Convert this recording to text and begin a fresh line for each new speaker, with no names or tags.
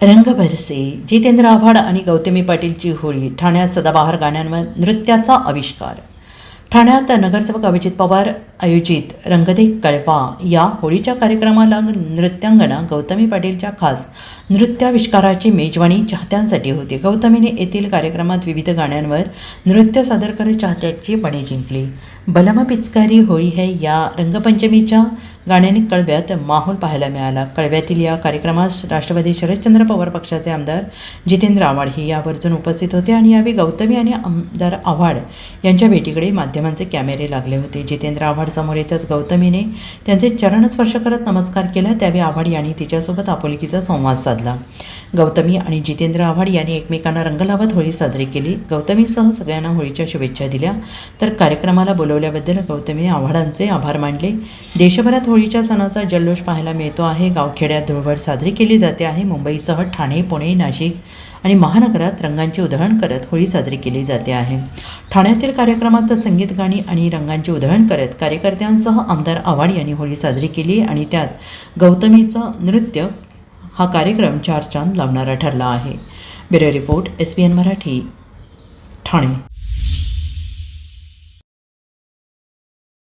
रंग बरसे. जितेंद्र आव्हाड आणि गौतमी पाटीलची होळी. ठाण्यात सदाबहार गाण्यांवर नृत्याचा आविष्कार. ठाण्यात नगरसेवक अभिजित पवार आयोजित रंगदे कळवा या होळीच्या कार्यक्रमाला नृत्यांगना गौतमी पाटीलच्या खास नृत्याविष्काराची मेजवानी चाहत्यांसाठी होती. गौतमीने येथील कार्यक्रमात विविध गाण्यांवर नृत्य सादर करत चाहत्यांची मने जिंकली. बलम पिचकारी होळी है या रंगपंचमीच्या गाण्याने कळव्यात माहोल पाहायला मिळाला. कळव्यातील या कार्यक्रमात राष्ट्रवादी शरदचंद्र पवार पक्षाचे आमदार जितेंद्र आव्हाड हे यावर्जून उपस्थित होते आणि यावेळी गौतमी आणि आमदार आव्हाड यांच्या भेटीकडे माध्यमांचे कॅमेरे लागले होते. जितेंद्र आव्हाड समोर येतच गौतमीने त्यांचे चरणस्पर्श करत नमस्कार केला. त्यावेळी आव्हाड यांनी तिच्यासोबत आपुलकीचा संवाद साधला. गौतमी आणि जितेंद्र आव्हाड यांनी एकमेकांना रंग लावत होळी साजरी केली. गौतमीसह सगळ्यांना होळीच्या शुभेच्छा दिल्या. तर कार्यक्रमाला बोलवल्याबद्दल गौतमीने आव्हाडांचे आभार मानले. देशभरात होळीच्या सणाचा जल्लोष पाहायला मिळतो आहे. गावखेड्यात धुळवड साजरी केली जाते आहे. मुंबईसह ठाणे, पुणे, नाशिक आणि महानगरात रंगांची उधळण करत होळी साजरी केली जाते आहे. ठाण्यातील कार्यक्रमात संगीत, गाणी आणि रंगांची उधळण करत कार्यकर्त्यांसह आमदार आव्हाड यांनी होळी साजरी केली आणि त्यात गौतमीचं नृत्य हा कार्यक्रम चार चांद लावणारा ठरला आहे. Bureau report, SBN Marathi, Thane.